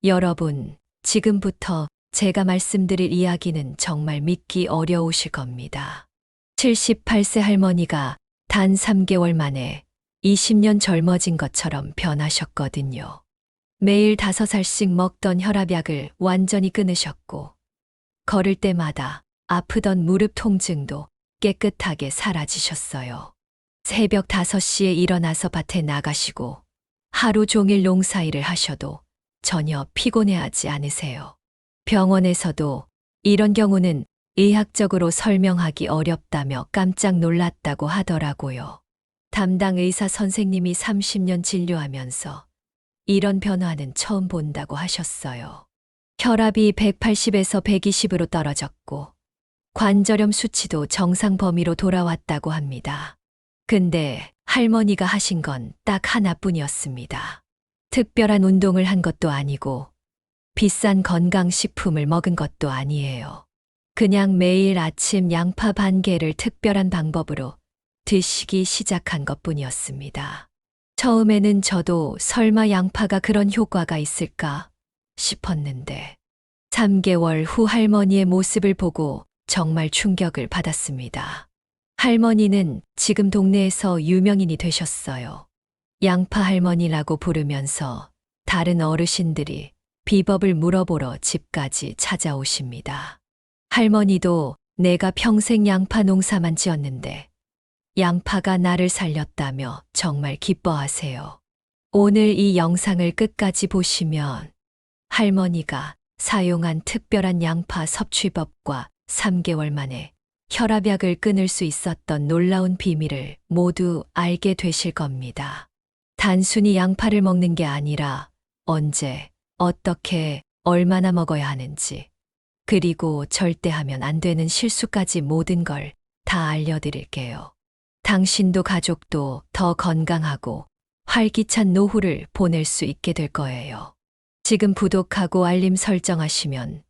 여러분, 지금부터 제가 말씀드릴 이야기는 정말 믿기 어려우실 겁니다. 78세 할머니가 단 3개월 만에 20년 젊어진 것처럼 변하셨거든요. 매일 5알씩 먹던 혈압약을 완전히 끊으셨고, 걸을 때마다 아프던 무릎 통증도 깨끗하게 사라지셨어요. 새벽 5시에 일어나서 밭에 나가시고 하루 종일 농사일을 하셔도 전혀 피곤해하지 않으세요. 병원에서도 이런 경우는 의학적으로 설명하기 어렵다며 깜짝 놀랐다고 하더라고요. 담당 의사 선생님이 30년 진료하면서 이런 변화는 처음 본다고 하셨어요. 혈압이 180에서 120으로 떨어졌고 관절염 수치도 정상 범위로 돌아왔다고 합니다. 근데 할머니가 하신 건 딱 하나뿐이었습니다. 특별한 운동을 한 것도 아니고 비싼 건강식품을 먹은 것도 아니에요. 그냥 매일 아침 양파 반 개를 특별한 방법으로 드시기 시작한 것뿐이었습니다. 처음에는 저도 설마 양파가 그런 효과가 있을까 싶었는데 3개월 후 할머니의 모습을 보고 정말 충격을 받았습니다. 할머니는 지금 동네에서 유명인이 되셨어요. 양파 할머니라고 부르면서 다른 어르신들이 비법을 물어보러 집까지 찾아오십니다. 할머니도 내가 평생 양파 농사만 지었는데 양파가 나를 살렸다며 정말 기뻐하세요. 오늘 이 영상을 끝까지 보시면 할머니가 사용한 특별한 양파 섭취법과 3개월 만에 혈압약을 끊을 수 있었던 놀라운 비밀을 모두 알게 되실 겁니다. 단순히 양파를 먹는 게 아니라 언제, 어떻게, 얼마나 먹어야 하는지, 그리고 절대 하면 안 되는 실수까지 모든 걸 다 알려드릴게요. 당신도 가족도 더 건강하고 활기찬 노후를 보낼 수 있게 될 거예요. 지금 구독하고 알림 설정하시면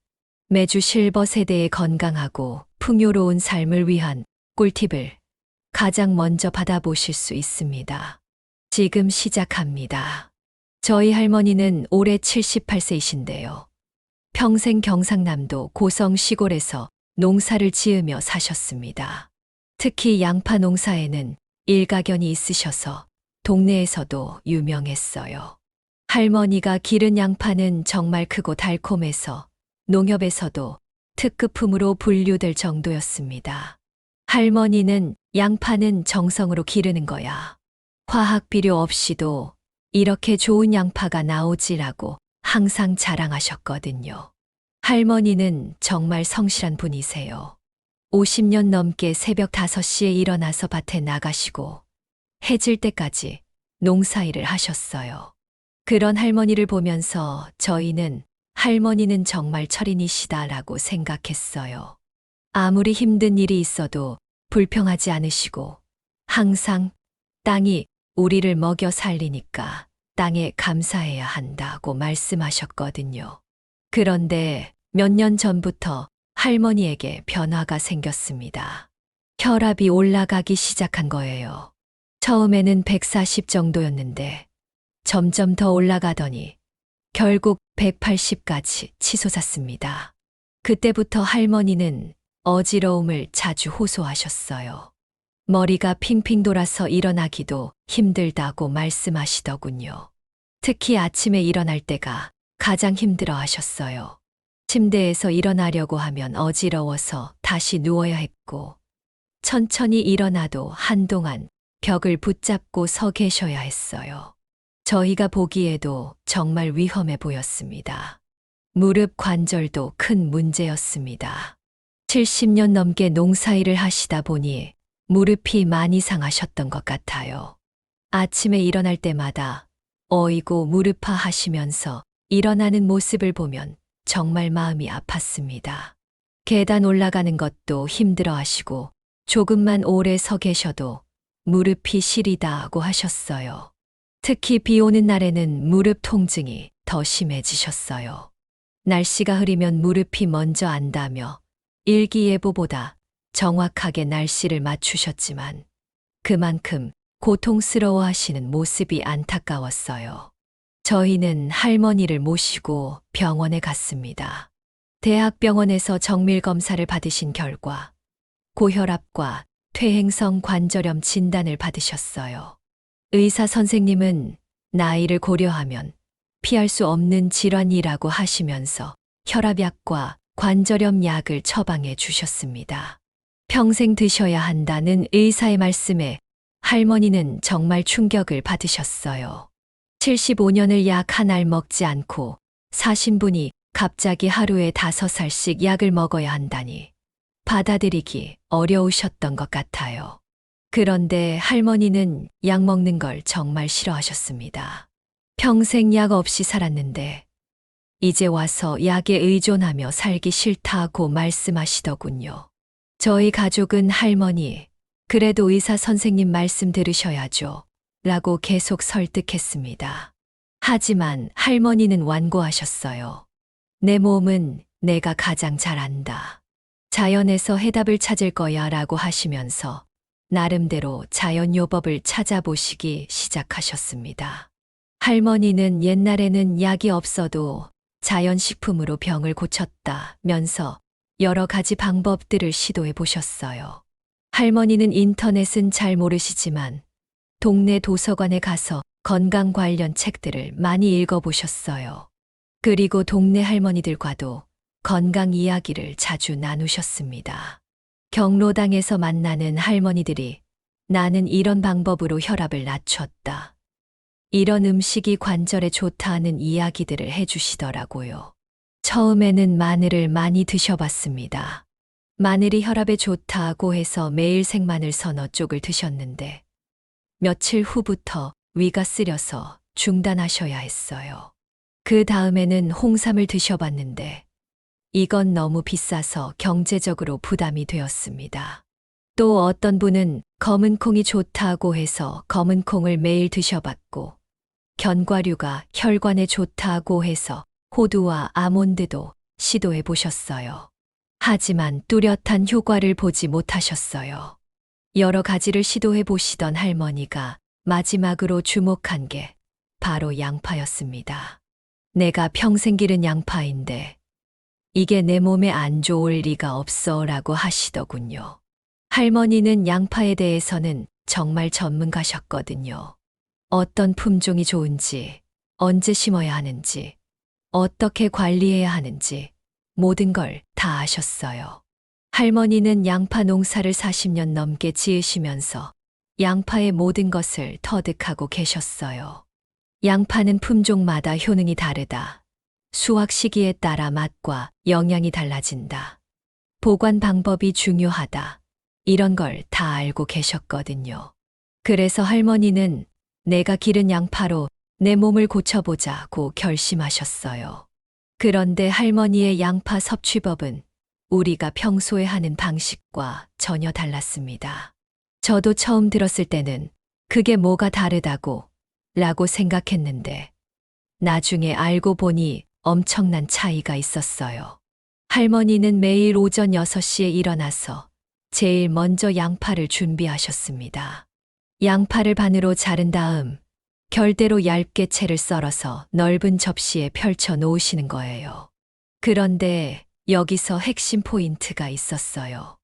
매주 실버 세대의 건강하고 풍요로운 삶을 위한 꿀팁을 가장 먼저 받아보실 수 있습니다. 지금 시작합니다. 저희 할머니는 올해 78세이신데요. 평생 경상남도 고성 시골에서 농사를 지으며 사셨습니다. 특히 양파 농사에는 일가견이 있으셔서 동네에서도 유명했어요. 할머니가 기른 양파는 정말 크고 달콤해서 농협에서도 특급품으로 분류될 정도였습니다. 할머니는 양파는 정성으로 기르는 거야. 화학 비료 없이도 이렇게 좋은 양파가 나오지라고 항상 자랑하셨거든요. 할머니는 정말 성실한 분이세요. 50년 넘게 새벽 5시에 일어나서 밭에 나가시고 해질 때까지 농사일을 하셨어요. 그런 할머니를 보면서 저희는 할머니는 정말 철인이시다라고 생각했어요. 아무리 힘든 일이 있어도 불평하지 않으시고 항상 땅이 우리를 먹여 살리니까 땅에 감사해야 한다고 말씀하셨거든요. 그런데 몇 년 전부터 할머니에게 변화가 생겼습니다. 혈압이 올라가기 시작한 거예요. 처음에는 140 정도였는데 점점 더 올라가더니 결국 180까지 치솟았습니다. 그때부터 할머니는 어지러움을 자주 호소하셨어요. 머리가 핑핑 돌아서 일어나기도 힘들다고 말씀하시더군요. 특히 아침에 일어날 때가 가장 힘들어 하셨어요. 침대에서 일어나려고 하면 어지러워서 다시 누워야 했고, 천천히 일어나도 한동안 벽을 붙잡고 서 계셔야 했어요. 저희가 보기에도 정말 위험해 보였습니다. 무릎 관절도 큰 문제였습니다. 70년 넘게 농사일을 하시다 보니 무릎이 많이 상하셨던 것 같아요. 아침에 일어날 때마다 어이고 무릎아 하시면서 일어나는 모습을 보면 정말 마음이 아팠습니다. 계단 올라가는 것도 힘들어 하시고 조금만 오래 서 계셔도 무릎이 시리다고 하셨어요. 특히 비 오는 날에는 무릎 통증이 더 심해지셨어요. 날씨가 흐리면 무릎이 먼저 안다며 일기예보보다 정확하게 날씨를 맞추셨지만 그만큼 고통스러워 하시는 모습이 안타까웠어요. 저희는 할머니를 모시고 병원에 갔습니다. 대학병원에서 정밀 검사를 받으신 결과 고혈압과 퇴행성 관절염 진단을 받으셨어요. 의사 선생님은 나이를 고려하면 피할 수 없는 질환이라고 하시면서 혈압약과 관절염 약을 처방해 주셨습니다. 평생 드셔야 한다는 의사의 말씀에 할머니는 정말 충격을 받으셨어요. 75년을 약 한 알 먹지 않고 사신 분이 갑자기 하루에 5살씩 약을 먹어야 한다니 받아들이기 어려우셨던 것 같아요. 그런데 할머니는 약 먹는 걸 정말 싫어하셨습니다. 평생 약 없이 살았는데 이제 와서 약에 의존하며 살기 싫다고 말씀하시더군요. 저희 가족은 할머니, 그래도 의사 선생님 말씀 들으셔야죠. 라고 계속 설득했습니다. 하지만 할머니는 완고하셨어요. 내 몸은 내가 가장 잘 안다. 자연에서 해답을 찾을 거야 라고 하시면서 나름대로 자연요법을 찾아보시기 시작하셨습니다. 할머니는 옛날에는 약이 없어도 자연식품으로 병을 고쳤다면서 여러 가지 방법들을 시도해 보셨어요. 할머니는 인터넷은 잘 모르시지만 동네 도서관에 가서 건강 관련 책들을 많이 읽어보셨어요. 그리고 동네 할머니들과도 건강 이야기를 자주 나누셨습니다. 경로당에서 만나는 할머니들이 나는 이런 방법으로 혈압을 낮췄다. 이런 음식이 관절에 좋다 하는 이야기들을 해주시더라고요. 처음에는 마늘을 많이 드셔봤습니다. 마늘이 혈압에 좋다고 해서 매일 생마늘 서너 쪽을 드셨는데 며칠 후부터 위가 쓰려서 중단하셔야 했어요. 그 다음에는 홍삼을 드셔봤는데 이건 너무 비싸서 경제적으로 부담이 되었습니다. 또 어떤 분은 검은 콩이 좋다고 해서 검은 콩을 매일 드셔봤고 견과류가 혈관에 좋다고 해서 호두와 아몬드도 시도해 보셨어요. 하지만 뚜렷한 효과를 보지 못하셨어요. 여러 가지를 시도해 보시던 할머니가 마지막으로 주목한 게 바로 양파였습니다. 내가 평생 기른 양파인데 이게 내 몸에 안 좋을 리가 없어 라고 하시더군요. 할머니는 양파에 대해서는 정말 전문가셨거든요. 어떤 품종이 좋은지, 언제 심어야 하는지, 어떻게 관리해야 하는지 모든 걸 다 아셨어요. 할머니는 양파 농사를 40년 넘게 지으시면서 양파의 모든 것을 터득하고 계셨어요. 양파는 품종마다 효능이 다르다. 수확 시기에 따라 맛과 영양이 달라진다. 보관 방법이 중요하다. 이런 걸 다 알고 계셨거든요. 그래서 할머니는 내가 기른 양파로 내 몸을 고쳐보자고 결심하셨어요. 그런데 할머니의 양파 섭취법은 우리가 평소에 하는 방식과 전혀 달랐습니다. 저도 처음 들었을 때는 그게 뭐가 다르다고 라고 생각했는데 나중에 알고 보니 엄청난 차이가 있었어요. 할머니는 매일 오전 6시에 일어나서 제일 먼저 양파를 준비하셨습니다. 양파를 반으로 자른 다음 결대로 얇게 채를 썰어서 넓은 접시에 펼쳐 놓으시는 거예요. 그런데 여기서 핵심 포인트가 있었어요.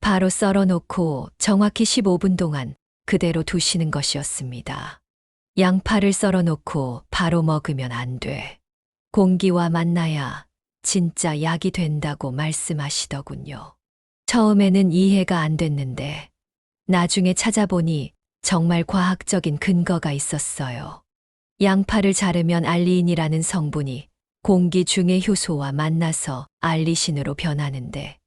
바로 썰어 놓고 정확히 15분 동안 그대로 두시는 것이었습니다. 양파를 썰어 놓고 바로 먹으면 안 돼. 공기와 만나야 진짜 약이 된다고 말씀하시더군요. 처음에는 이해가 안 됐는데 나중에 찾아보니 정말 과학적인 근거가 있었어요. 양파를 자르면 알리인이라는 성분이 공기 중의 효소와 만나서 알리신으로 변하는데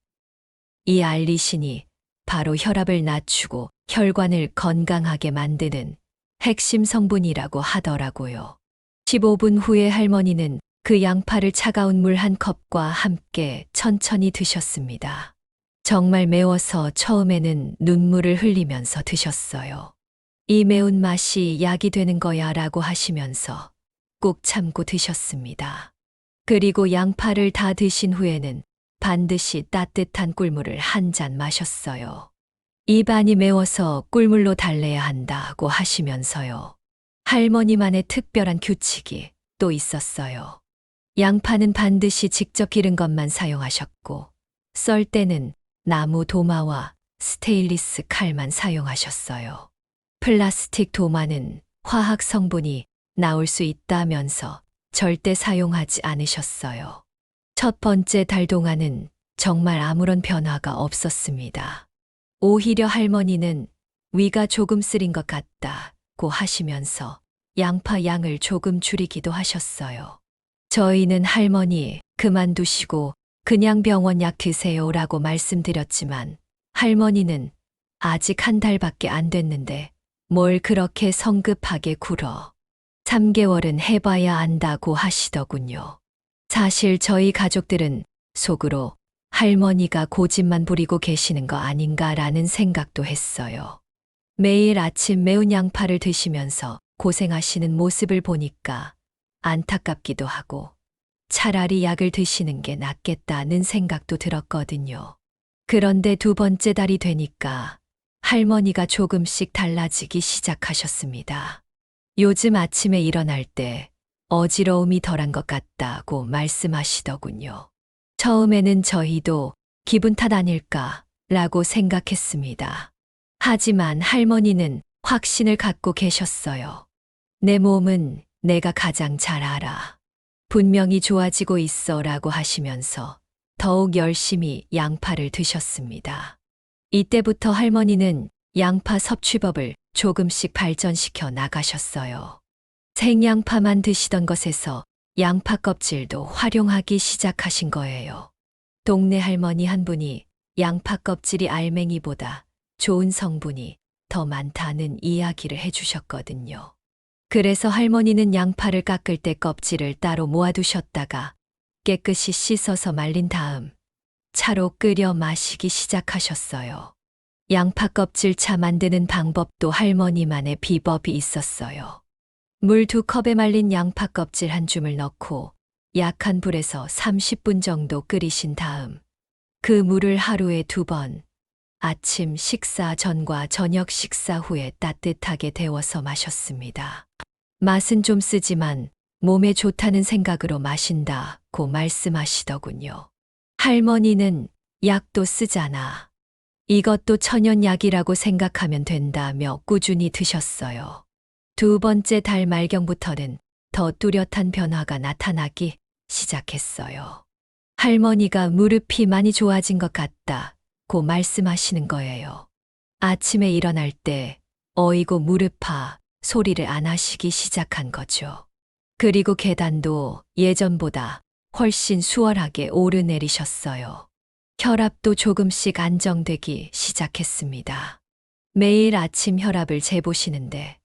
이 알리신이 바로 혈압을 낮추고 혈관을 건강하게 만드는 핵심 성분이라고 하더라고요. 15분 후에 할머니는 그 양파를 차가운 물 한 컵과 함께 천천히 드셨습니다. 정말 매워서 처음에는 눈물을 흘리면서 드셨어요. 이 매운 맛이 약이 되는 거야 라고 하시면서 꾹 참고 드셨습니다. 그리고 양파를 다 드신 후에는 반드시 따뜻한 꿀물을 한 잔 마셨어요. 입안이 매워서 꿀물로 달래야 한다고 하시면서요. 할머니만의 특별한 규칙이 또 있었어요. 양파는 반드시 직접 기른 것만 사용하셨고, 썰 때는 나무 도마와 스테인리스 칼만 사용하셨어요. 플라스틱 도마는 화학 성분이 나올 수 있다면서 절대 사용하지 않으셨어요. 첫 번째 달 동안은 정말 아무런 변화가 없었습니다. 오히려 할머니는 위가 조금 쓰린 것 같다고 하시면서 양파 양을 조금 줄이기도 하셨어요. 저희는 할머니 그만두시고 그냥 병원 약 드세요라고 말씀드렸지만 할머니는 아직 한 달밖에 안 됐는데 뭘 그렇게 성급하게 굴어. 3개월은 해봐야 안다고 하시더군요. 사실 저희 가족들은 속으로 할머니가 고집만 부리고 계시는 거 아닌가라는 생각도 했어요. 매일 아침 매운 양파를 드시면서 고생하시는 모습을 보니까 안타깝기도 하고 차라리 약을 드시는 게 낫겠다는 생각도 들었거든요. 그런데 두 번째 달이 되니까 할머니가 조금씩 달라지기 시작하셨습니다. 요즘 아침에 일어날 때 어지러움이 덜한 것 같다고 말씀하시더군요. 처음에는 저희도 기분 탓 아닐까라고 생각했습니다. 하지만 할머니는 확신을 갖고 계셨어요. 내 몸은 내가 가장 잘 알아. 분명히 좋아지고 있어 라고 하시면서 더욱 열심히 양파를 드셨습니다. 이때부터 할머니는 양파 섭취법을 조금씩 발전시켜 나가셨어요. 생양파만 드시던 것에서 양파 껍질도 활용하기 시작하신 거예요. 동네 할머니 한 분이 양파 껍질이 알맹이보다 좋은 성분이 더 많다는 이야기를 해주셨거든요. 그래서 할머니는 양파를 깎을 때 껍질을 따로 모아두셨다가 깨끗이 씻어서 말린 다음 차로 끓여 마시기 시작하셨어요. 양파 껍질 차 만드는 방법도 할머니만의 비법이 있었어요. 물 2컵에 말린 양파 껍질 한 줌을 넣고 약한 불에서 30분 정도 끓이신 다음 그 물을 하루에 2번, 아침 식사 전과 저녁 식사 후에 따뜻하게 데워서 마셨습니다. 맛은 좀 쓰지만 몸에 좋다는 생각으로 마신다고 말씀하시더군요. 할머니는 약도 쓰잖아. 이것도 천연약이라고 생각하면 된다며 꾸준히 드셨어요. 두 번째 달 말경부터는 더 뚜렷한 변화가 나타나기 시작했어요. 할머니가 무릎이 많이 좋아진 것 같다고 말씀하시는 거예요. 아침에 일어날 때 어이구 무릎아 소리를 안 하시기 시작한 거죠. 그리고 계단도 예전보다 훨씬 수월하게 오르내리셨어요. 혈압도 조금씩 안정되기 시작했습니다. 매일 아침 혈압을 재보시는데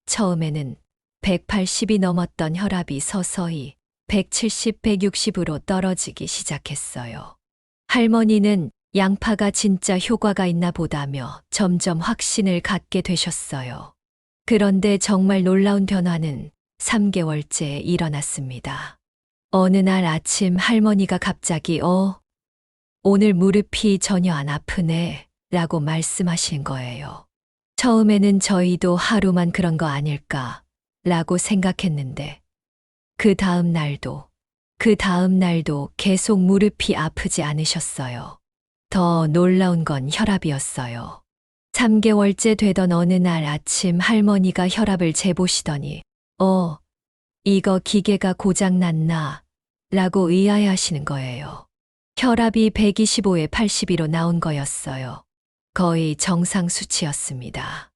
처음에는 180이 넘었던 혈압이 서서히 170, 160으로 떨어지기 시작했어요. 할머니는 양파가 진짜 효과가 있나 보다며 점점 확신을 갖게 되셨어요. 그런데 정말 놀라운 변화는 3개월째에 일어났습니다. 어느 날 아침 할머니가 갑자기 오늘 무릎이 전혀 안 아프네 라고 말씀하신 거예요. 처음에는 저희도 하루만 그런 거 아닐까 라고 생각했는데 그 다음 날도 계속 무릎이 아프지 않으셨어요. 더 놀라운 건 혈압이었어요. 3개월째 되던 어느 날 아침 할머니가 혈압을 재보시더니 이거 기계가 고장났나? 라고 의아해하시는 거예요. 혈압이 125에 82로 나온 거였어요. 거의 정상 수치였습니다.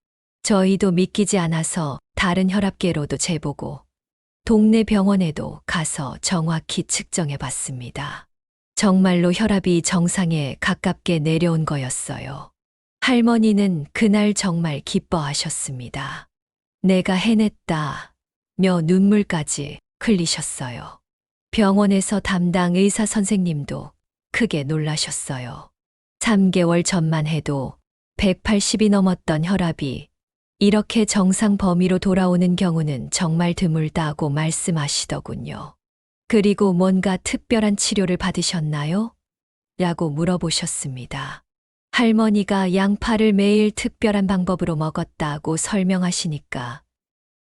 저희도 믿기지 않아서 다른 혈압계로도 재보고 동네 병원에도 가서 정확히 측정해 봤습니다. 정말로 혈압이 정상에 가깝게 내려온 거였어요. 할머니는 그날 정말 기뻐하셨습니다. 내가 해냈다 며 눈물까지 흘리셨어요. 병원에서 담당 의사 선생님도 크게 놀라셨어요. 3개월 전만 해도 180이 넘었던 혈압이 이렇게 정상 범위로 돌아오는 경우는 정말 드물다고 말씀하시더군요. 그리고 뭔가 특별한 치료를 받으셨나요? 라고 물어보셨습니다. 할머니가 양파를 매일 특별한 방법으로 먹었다고 설명하시니까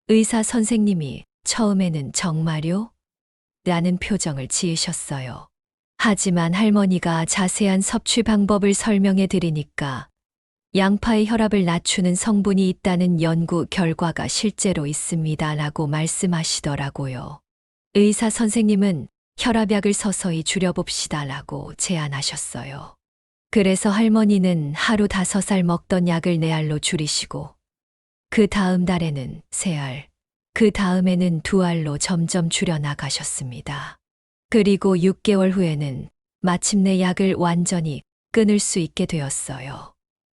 의사 선생님이 처음에는 정말요? 라는 표정을 지으셨어요. 하지만 할머니가 자세한 섭취 방법을 설명해 드리니까 양파의 혈압을 낮추는 성분이 있다는 연구 결과가 실제로 있습니다. 라고 말씀하시더라고요. 의사 선생님은 혈압약을 서서히 줄여봅시다. 라고 제안하셨어요. 그래서 할머니는 하루 5알 먹던 약을 4알로 줄이시고, 그 다음 달에는 3알, 그 다음에는 2알로 점점 줄여나가셨습니다. 그리고 6개월 후에는 마침내 약을 완전히 끊을 수 있게 되었어요.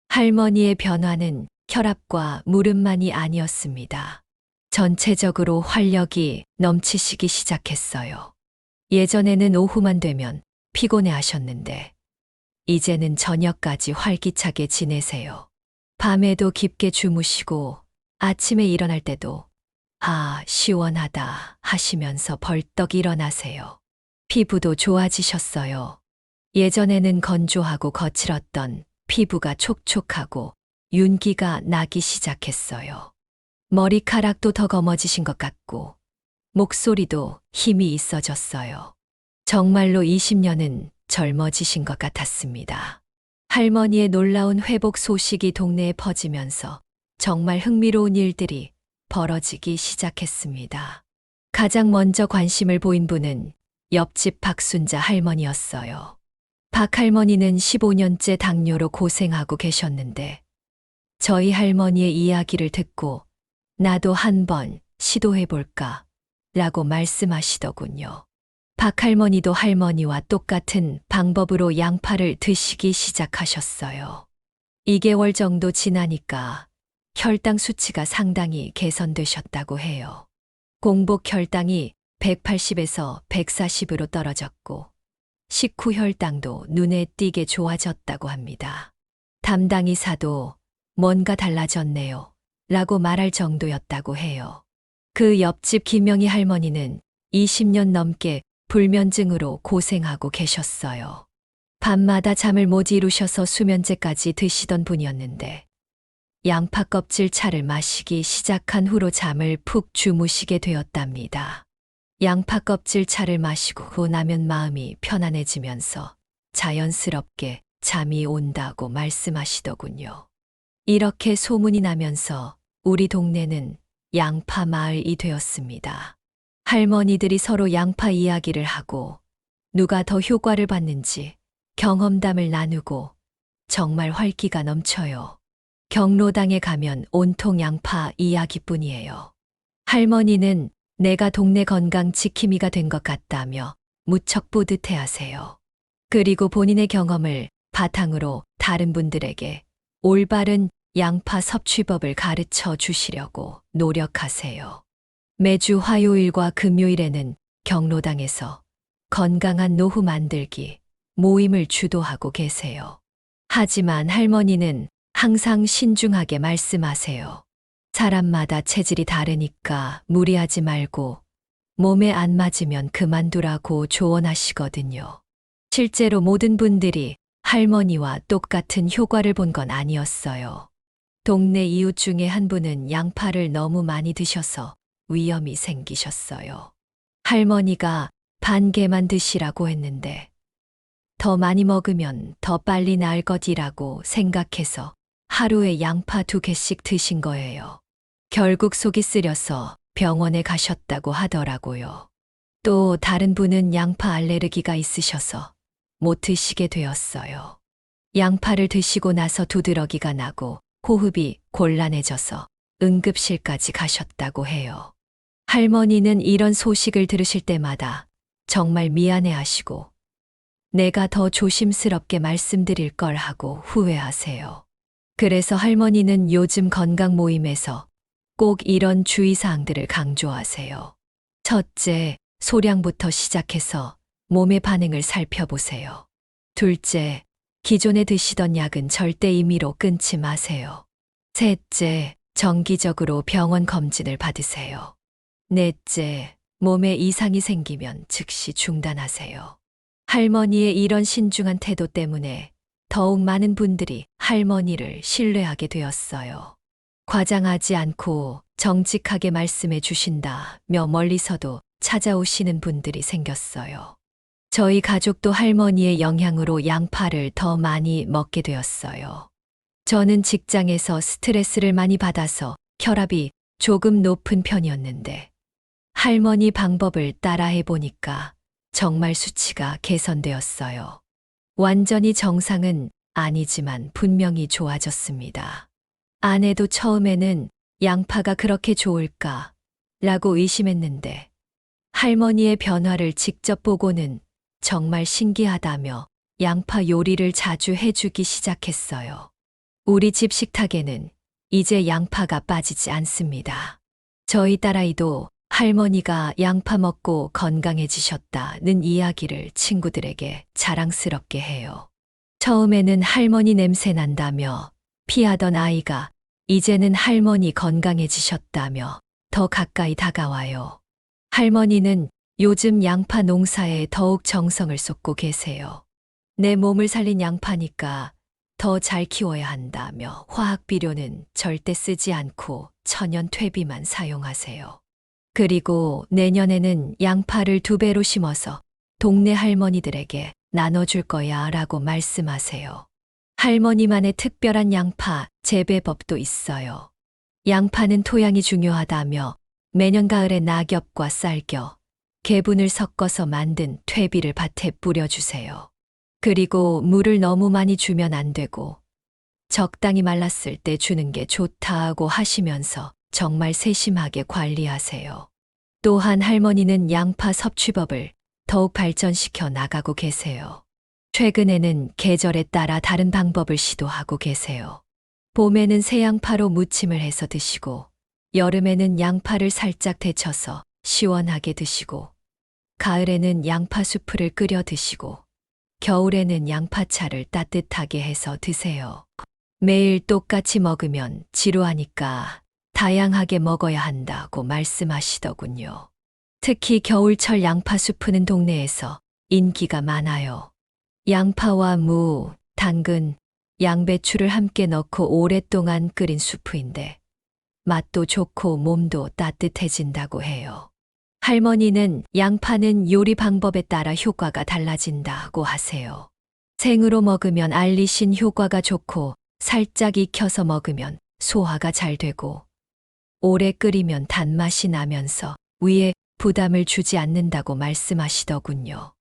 할머니의 변화는 혈압과 무릎만이 아니었습니다. 전체적으로 활력이 넘치시기 시작했어요. 예전에는 오후만 되면 피곤해 하셨는데, 이제는 저녁까지 활기차게 지내세요. 밤에도 깊게 주무시고 아침에 일어날 때도 아, 시원하다 하시면서 벌떡 일어나세요. 피부도 좋아지셨어요. 예전에는 건조하고 거칠었던 피부가 촉촉하고 윤기가 나기 시작했어요. 머리카락도 더 검어지신 것 같고 목소리도 힘이 있어졌어요. 정말로 20년은 젊어지신 것 같았습니다. 할머니의 놀라운 회복 소식이 동네에 퍼지면서 정말 흥미로운 일들이 벌어지기 시작했습니다. 가장 먼저 관심을 보인 분은 옆집 박순자 할머니였어요. 박 할머니는 15년째 당뇨로 고생하고 계셨는데 저희 할머니의 이야기를 듣고 나도 한번 시도해볼까 라고 말씀하시더군요. 박 할머니도 할머니와 똑같은 방법으로 양파를 드시기 시작하셨어요. 2개월 정도 지나니까 혈당 수치가 상당히 개선되셨다고 해요. 공복 혈당이 180에서 140으로 떨어졌고 식후 혈당도 눈에 띄게 좋아졌다고 합니다. 담당 의사도 뭔가 달라졌네요 라고 말할 정도였다고 해요. 그 옆집 김영희 할머니는 20년 넘게 불면증으로 고생하고 계셨어요. 밤마다 잠을 못 이루셔서 수면제까지 드시던 분이었는데 양파 껍질 차를 마시기 시작한 후로 잠을 푹 주무시게 되었답니다. 양파 껍질 차를 마시고 나면 마음이 편안해지면서 자연스럽게 잠이 온다고 말씀하시더군요. 이렇게 소문이 나면서 우리 동네는 양파 마을이 되었습니다. 할머니들이 서로 양파 이야기를 하고 누가 더 효과를 받는지 경험담을 나누고 정말 활기가 넘쳐요. 경로당에 가면 온통 양파 이야기뿐이에요. 할머니는 내가 동네 건강 지킴이가 된 것 같다며 무척 뿌듯해 하세요. 그리고 본인의 경험을 바탕으로 다른 분들에게 올바른 양파 섭취법을 가르쳐 주시려고 노력하세요. 매주 화요일과 금요일에는 경로당에서 건강한 노후 만들기 모임을 주도하고 계세요. 하지만 할머니는 항상 신중하게 말씀하세요. 사람마다 체질이 다르니까 무리하지 말고 몸에 안 맞으면 그만두라고 조언하시거든요. 실제로 모든 분들이 할머니와 똑같은 효과를 본 건 아니었어요. 동네 이웃 중에 한 분은 양파를 너무 많이 드셔서 위염이 생기셨어요. 할머니가 반 개만 드시라고 했는데 더 많이 먹으면 더 빨리 나을 것이라고 생각해서 하루에 양파 2개씩 드신 거예요. 결국 속이 쓰려서 병원에 가셨다고 하더라고요. 또 다른 분은 양파 알레르기가 있으셔서 못 드시게 되었어요. 양파를 드시고 나서 두드러기가 나고 호흡이 곤란해져서 응급실까지 가셨다고 해요. 할머니는 이런 소식을 들으실 때마다 정말 미안해 하시고 내가 더 조심스럽게 말씀드릴 걸 하고 후회하세요. 그래서 할머니는 요즘 건강 모임에서 꼭 이런 주의사항들을 강조하세요. 첫째, 소량부터 시작해서 몸의 반응을 살펴보세요. 둘째, 기존에 드시던 약은 절대 임의로 끊지 마세요. 셋째, 정기적으로 병원 검진을 받으세요. 넷째, 몸에 이상이 생기면 즉시 중단하세요. 할머니의 이런 신중한 태도 때문에 더욱 많은 분들이 할머니를 신뢰하게 되었어요. 과장하지 않고 정직하게 말씀해 주신다며 멀리서도 찾아오시는 분들이 생겼어요. 저희 가족도 할머니의 영향으로 양파를 더 많이 먹게 되었어요. 저는 직장에서 스트레스를 많이 받아서 혈압이 조금 높은 편이었는데 할머니 방법을 따라해 보니까 정말 수치가 개선되었어요. 완전히 정상은 아니지만 분명히 좋아졌습니다. 아내도 처음에는 양파가 그렇게 좋을까? 라고 의심했는데 할머니의 변화를 직접 보고는 정말 신기하다며 양파 요리를 자주 해주기 시작했어요. 우리 집 식탁에는 이제 양파가 빠지지 않습니다. 저희 딸아이도 할머니가 양파 먹고 건강해지셨다는 이야기를 친구들에게 자랑스럽게 해요. 처음에는 할머니 냄새 난다며 피하던 아이가 이제는 할머니 건강해지셨다며 더 가까이 다가와요. 할머니는 요즘 양파 농사에 더욱 정성을 쏟고 계세요. 내 몸을 살린 양파니까 더 잘 키워야 한다며 화학 비료는 절대 쓰지 않고 천연 퇴비만 사용하세요. 그리고 내년에는 양파를 2배로 심어서 동네 할머니들에게 나눠줄 거야 라고 말씀하세요. 할머니만의 특별한 양파 재배법도 있어요. 양파는 토양이 중요하다며 매년 가을에 낙엽과 쌀겨, 개분을 섞어서 만든 퇴비를 밭에 뿌려주세요. 그리고 물을 너무 많이 주면 안 되고 적당히 말랐을 때 주는 게 좋다고 하시면서 정말 세심하게 관리하세요. 또한 할머니는 양파 섭취법을 더욱 발전시켜 나가고 계세요. 최근에는 계절에 따라 다른 방법을 시도하고 계세요. 봄에는 새양파로 무침을 해서 드시고 여름에는 양파를 살짝 데쳐서 시원하게 드시고 가을에는 양파 수프를 끓여 드시고 겨울에는 양파차를 따뜻하게 해서 드세요. 매일 똑같이 먹으면 지루하니까 다양하게 먹어야 한다고 말씀하시더군요. 특히 겨울철 양파 수프는 동네에서 인기가 많아요. 양파와 무, 당근, 양배추를 함께 넣고 오랫동안 끓인 수프인데 맛도 좋고 몸도 따뜻해진다고 해요. 할머니는 양파는 요리 방법에 따라 효과가 달라진다고 하세요. 생으로 먹으면 알리신 효과가 좋고 살짝 익혀서 먹으면 소화가 잘 되고 오래 끓이면 단맛이 나면서 위에 부담을 주지 않는다고 말씀하시더군요.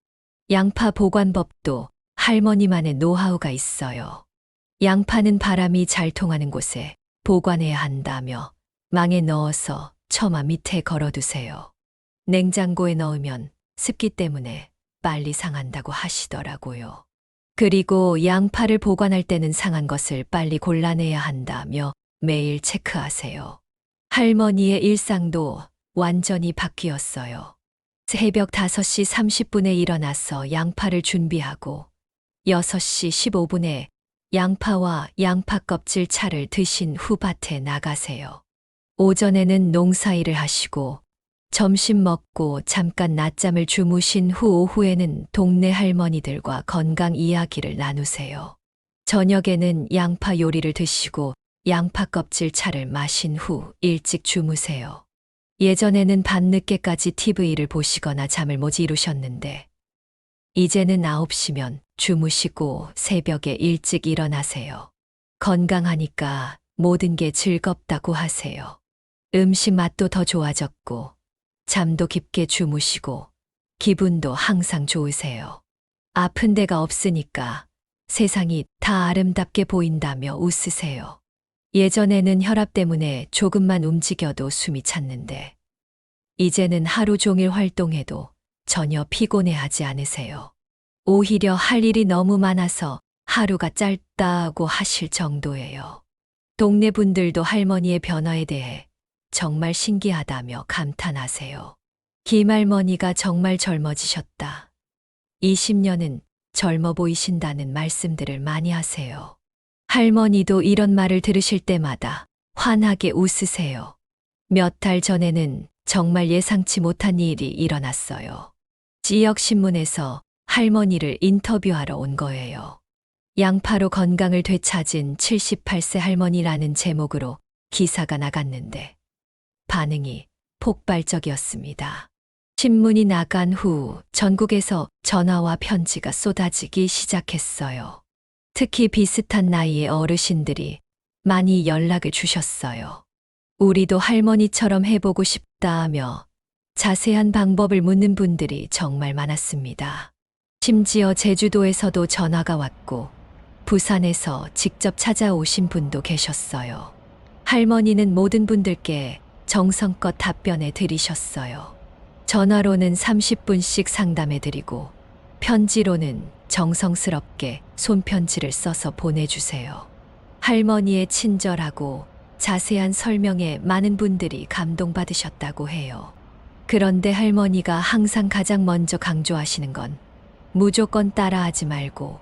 양파 보관법도 할머니만의 노하우가 있어요. 양파는 바람이 잘 통하는 곳에 보관해야 한다며 망에 넣어서 처마 밑에 걸어두세요. 냉장고에 넣으면 습기 때문에 빨리 상한다고 하시더라고요. 그리고 양파를 보관할 때는 상한 것을 빨리 골라내야 한다며 매일 체크하세요. 할머니의 일상도 완전히 바뀌었어요. 새벽 5시 30분에 일어나서 양파를 준비하고 6시 15분에 양파와 양파 껍질 차를 드신 후 밭에 나가세요. 오전에는 농사일을 하시고 점심 먹고 잠깐 낮잠을 주무신 후 오후에는 동네 할머니들과 건강 이야기를 나누세요. 저녁에는 양파 요리를 드시고 양파 껍질 차를 마신 후 일찍 주무세요. 예전에는 밤늦게까지 TV를 보시거나 잠을 못 이루셨는데 이제는 9시면 주무시고 새벽에 일찍 일어나세요. 건강하니까 모든 게 즐겁다고 하세요. 음식 맛도 더 좋아졌고 잠도 깊게 주무시고 기분도 항상 좋으세요. 아픈 데가 없으니까 세상이 다 아름답게 보인다며 웃으세요. 예전에는 혈압 때문에 조금만 움직여도 숨이 찼는데 이제는 하루 종일 활동해도 전혀 피곤해하지 않으세요. 오히려 할 일이 너무 많아서 하루가 짧다고 하실 정도예요. 동네 분들도 할머니의 변화에 대해 정말 신기하다며 감탄하세요. 김할머니가 정말 젊어지셨다. 20년은 젊어 보이신다는 말씀들을 많이 하세요. 할머니도 이런 말을 들으실 때마다 환하게 웃으세요. 몇 달 전에는 정말 예상치 못한 일이 일어났어요. 지역신문에서 할머니를 인터뷰하러 온 거예요. 양파로 건강을 되찾은 78세 할머니라는 제목으로 기사가 나갔는데 반응이 폭발적이었습니다. 신문이 나간 후 전국에서 전화와 편지가 쏟아지기 시작했어요. 특히 비슷한 나이의 어르신들이 많이 연락을 주셨어요. 우리도 할머니처럼 해보고 싶다며 자세한 방법을 묻는 분들이 정말 많았습니다. 심지어 제주도에서도 전화가 왔고 부산에서 직접 찾아오신 분도 계셨어요. 할머니는 모든 분들께 정성껏 답변해 드리셨어요. 전화로는 30분씩 상담해 드리고 편지로는 정성스럽게 손편지를 써서 보내주세요. 할머니의 친절하고 자세한 설명에 많은 분들이 감동받으셨다고 해요. 그런데 할머니가 항상 가장 먼저 강조하시는 건 무조건 따라하지 말고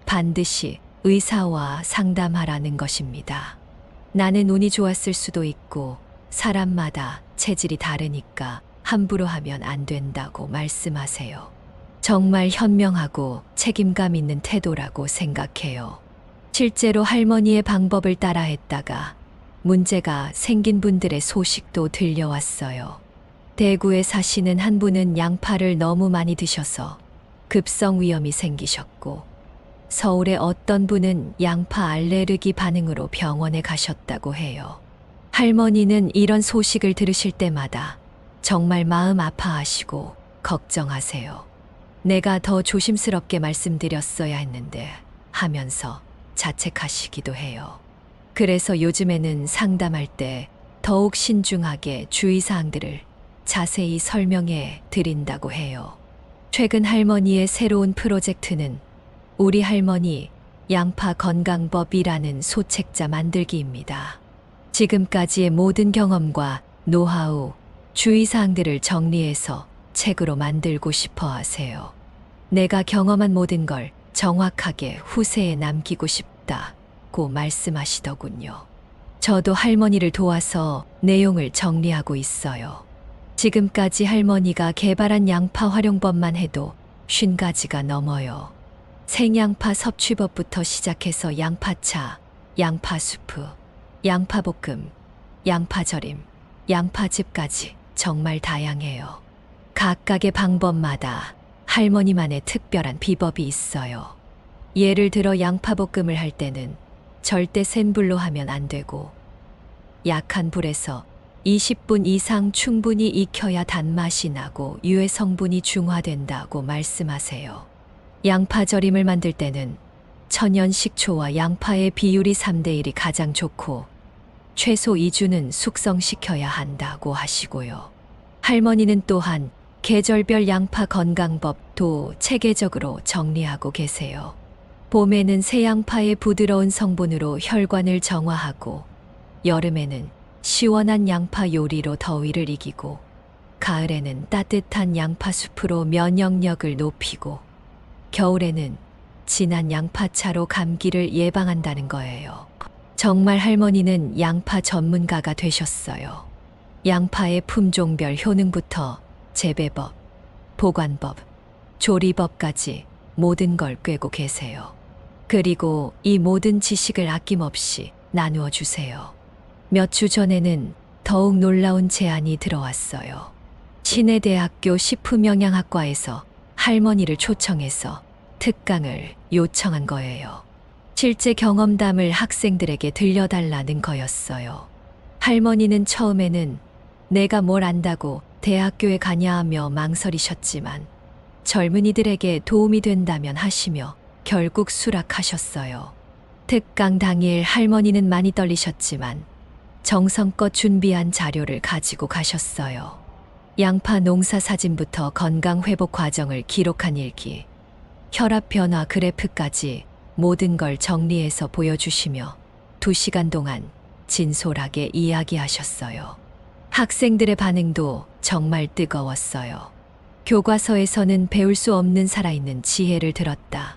반드시 의사와 상담하라는 것입니다. 나는 운이 좋았을 수도 있고 사람마다 체질이 다르니까 함부로 하면 안 된다고 말씀하세요. 정말 현명하고 책임감 있는 태도라고 생각해요. 실제로 할머니의 방법을 따라했다가 문제가 생긴 분들의 소식도 들려왔어요. 대구에 사시는 한 분은 양파를 너무 많이 드셔서 급성 위염이 생기셨고, 서울의 어떤 분은 양파 알레르기 반응으로 병원에 가셨다고 해요. 할머니는 이런 소식을 들으실 때마다 정말 마음 아파하시고 걱정하세요. 내가 더 조심스럽게 말씀드렸어야 했는데 하면서 자책하시기도 해요. 그래서 요즘에는 상담할 때 더욱 신중하게 주의사항들을 자세히 설명해 드린다고 해요. 최근 할머니의 새로운 프로젝트는 우리 할머니 양파 건강법이라는 소책자 만들기입니다. 지금까지의 모든 경험과 노하우, 주의사항들을 정리해서 책으로 만들고 싶어 하세요. 내가 경험한 모든 걸 정확하게 후세에 남기고 싶다고 말씀하시더군요. 저도 할머니를 도와서 내용을 정리하고 있어요. 지금까지 할머니가 개발한 양파 활용법만 해도 50가지가 넘어요. 생양파 섭취법부터 시작해서 양파차, 양파수프, 양파볶음, 양파절임, 양파즙까지 정말 다양해요. 각각의 방법마다 할머니만의 특별한 비법이 있어요. 예를 들어 양파볶음을 할 때는 절대 센 불로 하면 안 되고 약한 불에서 20분 이상 충분히 익혀야 단맛이 나고 유해 성분이 중화된다고 말씀하세요. 양파절임을 만들 때는 천연 식초와 양파의 비율이 3대1이 가장 좋고 최소 2주는 숙성시켜야 한다고 하시고요. 할머니는 또한 계절별 양파 건강법도 체계적으로 정리하고 계세요. 봄에는 새양파의 부드러운 성분으로 혈관을 정화하고 여름에는 시원한 양파 요리로 더위를 이기고 가을에는 따뜻한 양파 수프로 면역력을 높이고 겨울에는 진한 양파차로 감기를 예방한다는 거예요. 정말 할머니는 양파 전문가가 되셨어요. 양파의 품종별 효능부터 재배법, 보관법, 조리법까지 모든 걸 꿰고 계세요. 그리고 이 모든 지식을 아낌없이 나누어 주세요. 몇 주 전에는 더욱 놀라운 제안이 들어왔어요. 신해대학교 식품영양학과에서 할머니를 초청해서 특강을 요청한 거예요. 실제 경험담을 학생들에게 들려달라는 거였어요. 할머니는 처음에는 내가 뭘 안다고 대학교에 가냐 하며 망설이셨지만 젊은이들에게 도움이 된다면 하시며 결국 수락하셨어요. 특강 당일 할머니는 많이 떨리셨지만 정성껏 준비한 자료를 가지고 가셨어요. 양파 농사 사진부터 건강 회복 과정을 기록한 일기, 혈압 변화 그래프까지 모든 걸 정리해서 보여주시며 2시간 동안 진솔하게 이야기하셨어요. 학생들의 반응도 정말 뜨거웠어요. 교과서에서는 배울 수 없는 살아있는 지혜를 들었다.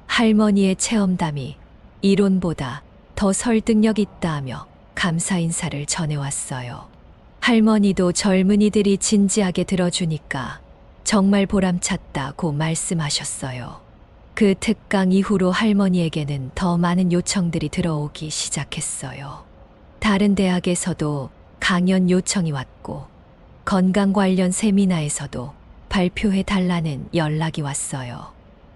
할머니의 체험담이 이론보다 더 설득력 있다며 감사 인사를 전해왔어요. 할머니도 젊은이들이 진지하게 들어주니까 정말 보람찼다고 말씀하셨어요. 그 특강 이후로 할머니에게는 더 많은 요청들이 들어오기 시작했어요. 다른 대학에서도 강연 요청이 왔고 건강 관련 세미나에서도 발표해 달라는 연락이 왔어요.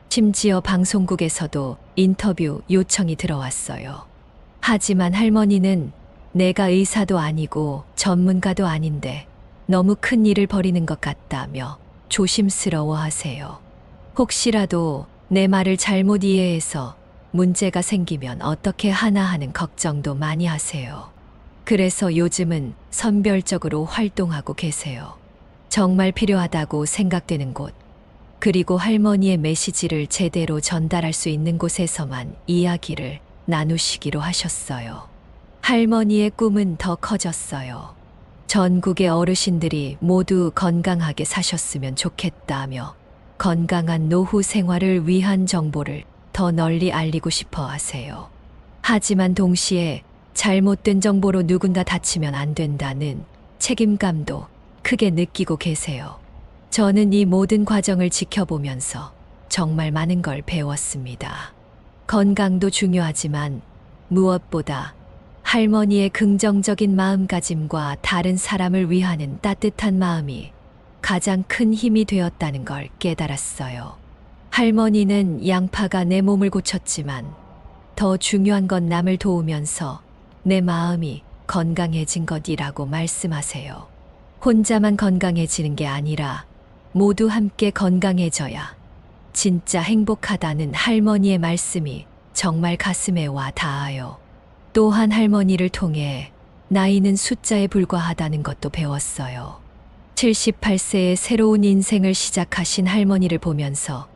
심지어 방송국에서도 인터뷰 요청이 들어왔어요. 하지만 할머니는 내가 의사도 아니고 전문가도 아닌데 너무 큰 일을 벌이는 것 같다며 조심스러워 하세요. 혹시라도 내 말을 잘못 이해해서 문제가 생기면 어떻게 하나 하는 걱정도 많이 하세요. 그래서 요즘은 선별적으로 활동하고 계세요. 정말 필요하다고 생각되는 곳, 그리고 할머니의 메시지를 제대로 전달할 수 있는 곳에서만 이야기를 나누시기로 하셨어요. 할머니의 꿈은 더 커졌어요. 전국의 어르신들이 모두 건강하게 사셨으면 좋겠다며 건강한 노후 생활을 위한 정보를 더 널리 알리고 싶어 하세요. 하지만 동시에 잘못된 정보로 누군가 다치면 안 된다는 책임감도 크게 느끼고 계세요. 저는 이 모든 과정을 지켜보면서 정말 많은 걸 배웠습니다. 건강도 중요하지만 무엇보다 할머니의 긍정적인 마음가짐과 다른 사람을 위하는 따뜻한 마음이 가장 큰 힘이 되었다는 걸 깨달았어요. 할머니는 양파가 내 몸을 고쳤지만 더 중요한 건 남을 도우면서 내 마음이 건강해진 것이라고 말씀하세요. 혼자만 건강해지는 게 아니라 모두 함께 건강해져야 진짜 행복하다는 할머니의 말씀이 정말 가슴에 와 닿아요. 또한 할머니를 통해 나이는 숫자에 불과하다는 것도 배웠어요. 78세의 새로운 인생을 시작하신 할머니를 보면서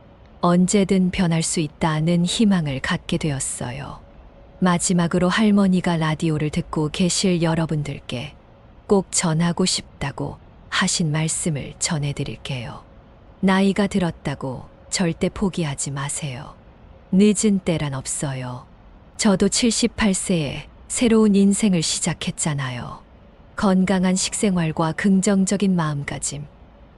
언제든 변할 수 있다는 희망을 갖게 되었어요. 마지막으로 할머니가 라디오를 듣고 계실 여러분들께 꼭 전하고 싶다고 하신 말씀을 전해드릴게요. 나이가 들었다고 절대 포기하지 마세요. 늦은 때란 없어요. 저도 78세에 새로운 인생을 시작했잖아요. 건강한 식생활과 긍정적인 마음가짐,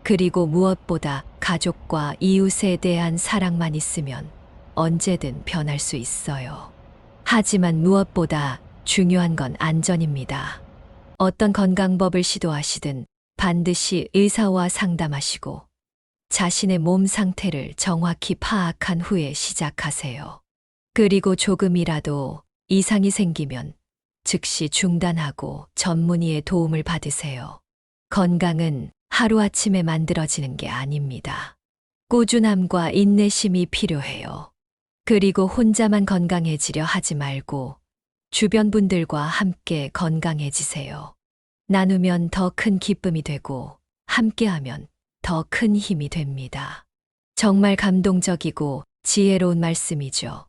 그리고 무엇보다 가족과 이웃에 대한 사랑만 있으면 언제든 변할 수 있어요. 하지만 무엇보다 중요한 건 안전입니다. 어떤 건강법을 시도하시든 반드시 의사와 상담하시고 자신의 몸 상태를 정확히 파악한 후에 시작하세요. 그리고 조금이라도 이상이 생기면 즉시 중단하고 전문의의 도움을 받으세요. 건강은 하루아침에 만들어지는 게 아닙니다. 꾸준함과 인내심이 필요해요. 그리고 혼자만 건강해지려 하지 말고 주변 분들과 함께 건강해지세요. 나누면 더 큰 기쁨이 되고 함께하면 더 큰 힘이 됩니다. 정말 감동적이고 지혜로운 말씀이죠.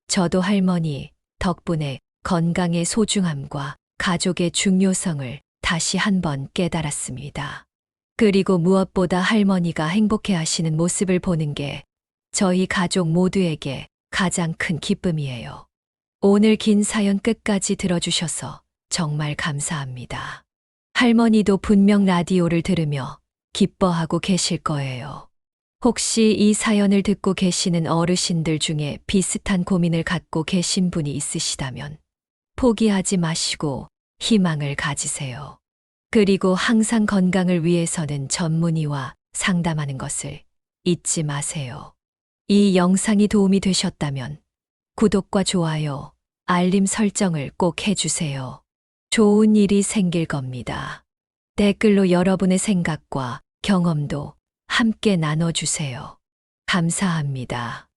저도 할머니 덕분에 건강의 소중함과 가족의 중요성을 다시 한번 깨달았습니다. 그리고 무엇보다 할머니가 행복해 하시는 모습을 보는 게 저희 가족 모두에게 가장 큰 기쁨이에요. 오늘 긴 사연 끝까지 들어주셔서 정말 감사합니다. 할머니도 분명 라디오를 들으며 기뻐하고 계실 거예요. 혹시 이 사연을 듣고 계시는 어르신들 중에 비슷한 고민을 갖고 계신 분이 있으시다면 포기하지 마시고 희망을 가지세요. 그리고 항상 건강을 위해서는 전문의와 상담하는 것을 잊지 마세요. 이 영상이 도움이 되셨다면 구독과 좋아요, 알림 설정을 꼭 해주세요. 좋은 일이 생길 겁니다. 댓글로 여러분의 생각과 경험도 함께 나눠주세요. 감사합니다.